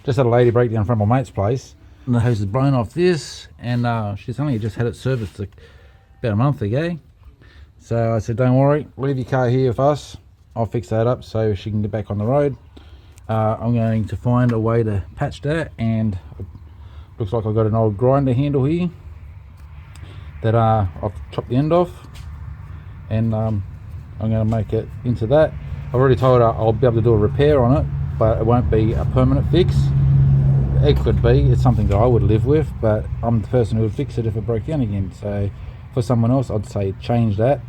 Just had a lady break down from my mate's place, and the hose is blown off this, and she's only just had it serviced about a month ago. So I said, don't worry, leave your car here with us, I'll fix that up so she can get back on the road. I'm going to find a way to patch that, and it looks like I've got an old grinder handle here that I've chopped the end off, and I'm going to make it into that. I've already told her I'll be able to do a repair on it, but it won't be a permanent fix. It could be, it's something that I would live with, but I'm the person who would fix it if it broke down again. So for someone else, I'd say change that.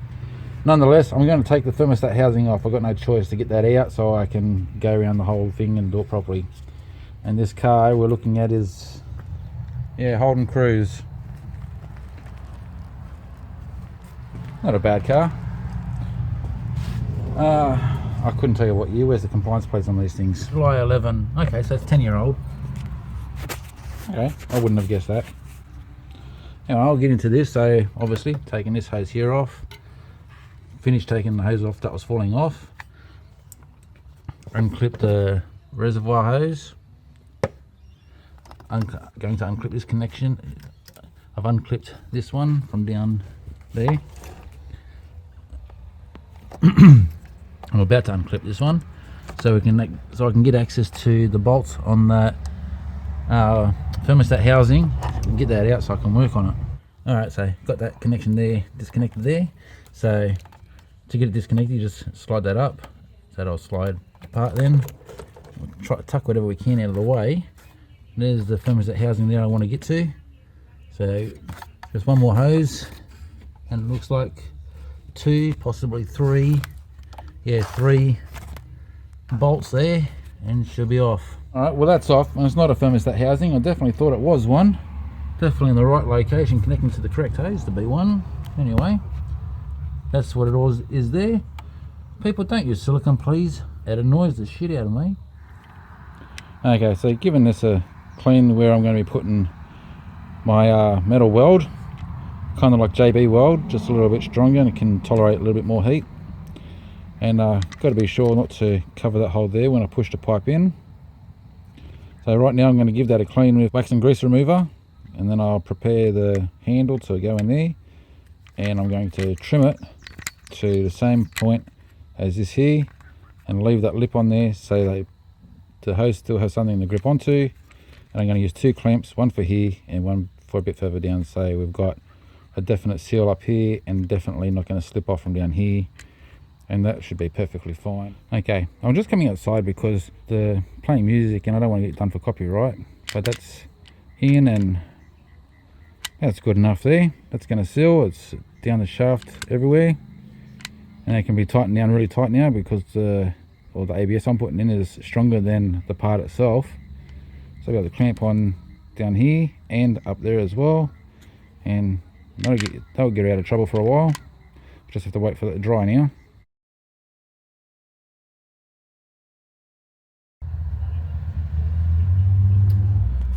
Nonetheless, I'm going to take the thermostat housing off. I've got no choice to get that out so I can go around the whole thing and do it properly. And this car we're looking at is, yeah, Holden Cruze. Not a bad car. I couldn't tell you what year. Where's the compliance plates on these things? July 11. Okay, so it's 10-year-old. Okay, I wouldn't have guessed that. Anyway, I'll get into this. So obviously taking this hose here off, finished taking the hose off that was falling off, unclip the reservoir hose. I'm going to unclip this connection. I've unclipped this one from down there. I'm about to unclip this one so I can get access to the bolts on the thermostat housing and get that out so I can work on it. Alright, so got that connection there disconnected there. So to get it disconnected, you just slide that up. So that'll slide apart then. We'll try to tuck whatever we can out of the way. There's the thermostat housing there I want to get to. So just one more hose, and it looks like 2, possibly 3. Yeah, 3 bolts there, and she'll be off. Alright, well that's off, and it's not a thermostat housing. I definitely thought it was one. Definitely in the right location, connecting to the correct hose to be one. Anyway, that's what it all is there. People, don't use silicone, please. It annoys the shit out of me. Okay, so giving this a clean where I'm going to be putting my metal weld, kind of like JB weld, just a little bit stronger, and it can tolerate a little bit more heat. And got to be sure not to cover that hole there when I push the pipe in. So right now I'm going to give that a clean with wax and grease remover, and then I'll prepare the handle to go in there, and I'm going to trim it to the same point as this here and leave that lip on there so that the hose still has something to grip onto. And I'm going to use 2 clamps, one for here and one for a bit further down, so we've got a definite seal up here and definitely not going to slip off from down here, and that should be perfectly fine. Okay, I'm just coming outside because they're playing music and I don't want to get done for copyright, but that's in, and that's good enough there. That's going to seal. It's down the shaft everywhere, and it can be tightened down really tight now because the ABS I'm putting in is stronger than the part itself. So I've got the clamp on down here and up there as well, and that'll get her out of trouble for a while. Just have to wait for it to dry now.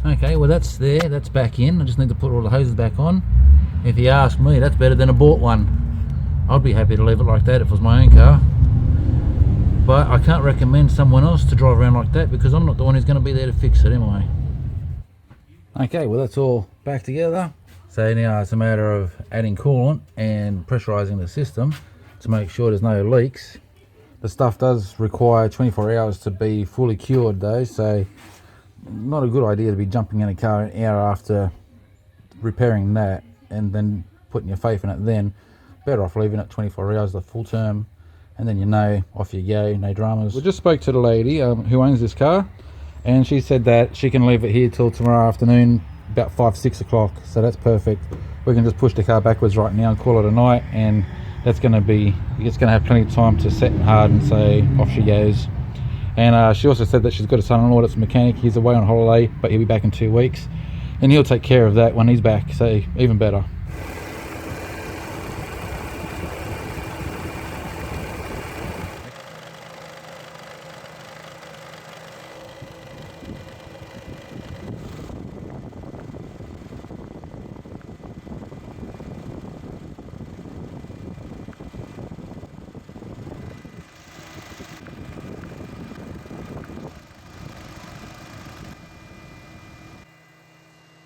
Okay, well that's there, that's back in. I just need to put all the hoses back on. If you ask me, that's better than a bought one. I'd be happy to leave it like that if it was my own car. But I can't recommend someone else to drive around like that because I'm not the one who's going to be there to fix it anyway. Okay, well that's all back together. So now it's a matter of adding coolant and pressurizing the system to make sure there's no leaks. The stuff does require 24 hours to be fully cured though, so not a good idea to be jumping in a car an hour after repairing that and then putting your faith in it then. Better off leaving it 24 hours the full term, and then you know, off you go, no dramas. We just spoke to the lady who owns this car, and she said that she can leave it here till tomorrow afternoon about 5-6 o'clock, so that's perfect. We can just push the car backwards right now and call it a night, and it's going to have plenty of time to set and harden, so off she goes. And she also said that she's got a son-in-law that's a mechanic. He's away on holiday, but he'll be back in 2 weeks, and he'll take care of that when he's back, so even better.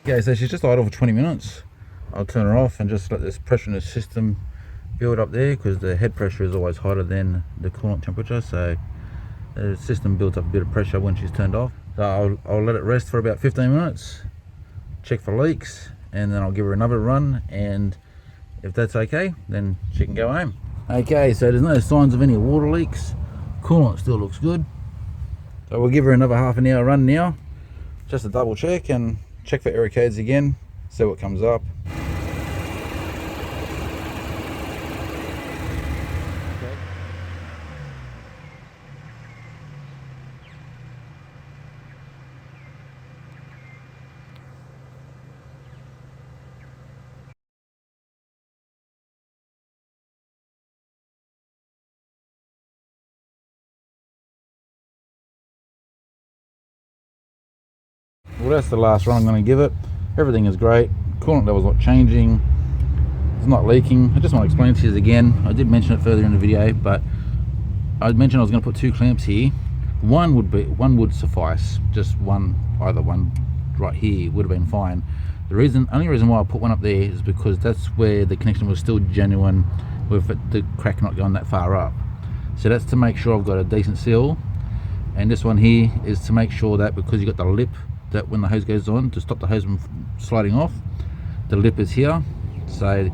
Okay, so she's just idle for 20 minutes. I'll turn her off and just let this pressure in the system build up there, because the head pressure is always hotter than the coolant temperature, so the system builds up a bit of pressure when she's turned off. So I'll let it rest for about 15 minutes, check for leaks, and then I'll give her another run, and if that's okay, then she can go home. Okay, so there's no signs of any water leaks. Coolant still looks good. So we'll give her another half an hour run now, just to double check and check for error codes again, see what comes up. Well, that's the last run I'm going to give it. Everything is great. Coolant level's not changing. It's not leaking. I just want to explain to you again. I did mention it further in the video, but I mentioned I was going to put 2 clamps here. One would suffice. Just one, either one right here would have been fine. The only reason why I put one up there is because that's where the connection was still genuine, with the crack not going that far up. So that's to make sure I've got a decent seal. And this one here is to make sure that, because you got the lip, that when the hose goes on, to stop the hose from sliding off, the lip is here. So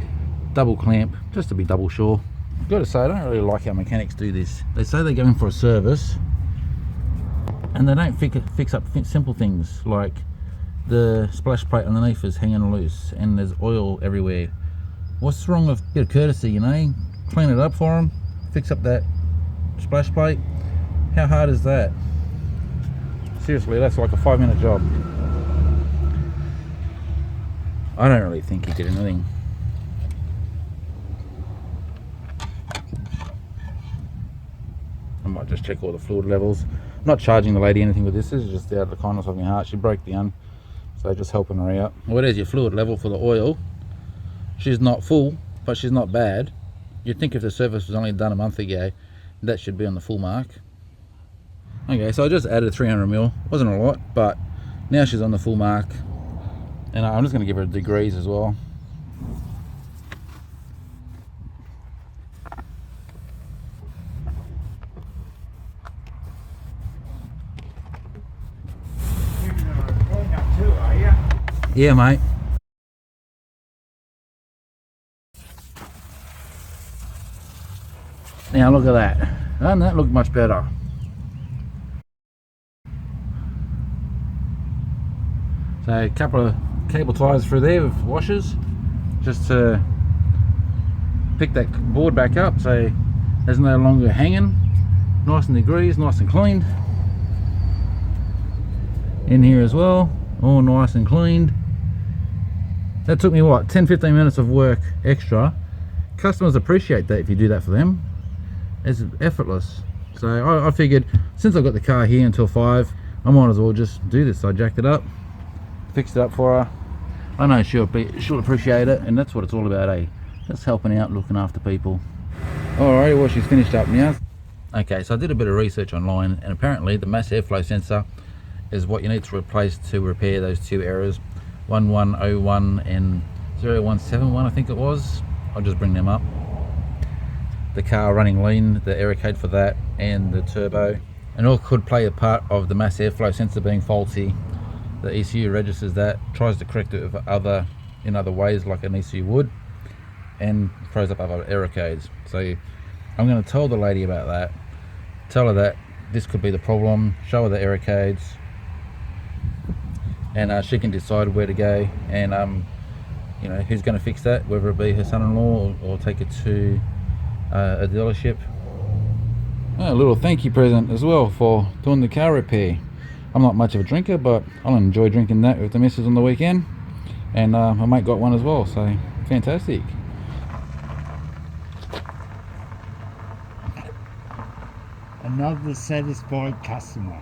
double clamp, just to be double sure. I've got to say, I don't really like how mechanics do this. They say they're going for a service and they don't fix up simple things, like the splash plate underneath is hanging loose and there's oil everywhere. What's wrong with a bit of courtesy, you know? Clean it up for them, fix up that splash plate. How hard is that? Seriously, that's like a 5-minute job. I don't really think he did anything. I might just check all the fluid levels. I'm not charging the lady anything with this. This is just out of the kindness of my heart. She broke down, so just helping her out. Well, there's your fluid level for the oil. She's not full, but she's not bad. You'd think if the service was only done a month ago, that should be on the full mark. Okay, so I just added 300ml. Wasn't a lot, but now she's on the full mark. And I'm just going to give her degrees as well. Yeah, mate. Now look at that. Doesn't that look much better? So a couple of cable ties through there with washers, just to pick that board back up so it's no longer hanging. Nice and degrees, nice and cleaned. In here as well, all nice and cleaned. That took me what, 10-15 minutes of work extra. Customers appreciate that if you do that for them. It's effortless. So I figured, since I've got the car here until 5, I might as well just do this. So I jacked it up, fixed it up for her. I know she'll appreciate it, and that's what it's all about, eh? Just helping out, looking after people. Alright, well, she's finished up now. Okay, so I did a bit of research online, and apparently the mass airflow sensor is what you need to replace to repair those 2 errors, 1101 and 0171, I think it was. I'll just bring them up. The car running lean, the error code for that, and the turbo, and all could play a part of the mass airflow sensor being faulty. The ECU registers that, tries to correct it with in other ways like an ECU would, and throws up other error codes. So I'm going to tell the lady about that, tell her that this could be the problem, show her the error codes, and she can decide where to go, and you know, who's going to fix that, whether it be her son-in-law or take it to a dealership. A little thank you present as well for doing the car repair. I'm not much of a drinker, but I'll enjoy drinking that with the missus on the weekend, and my mate got one as well, so fantastic. Another satisfied customer.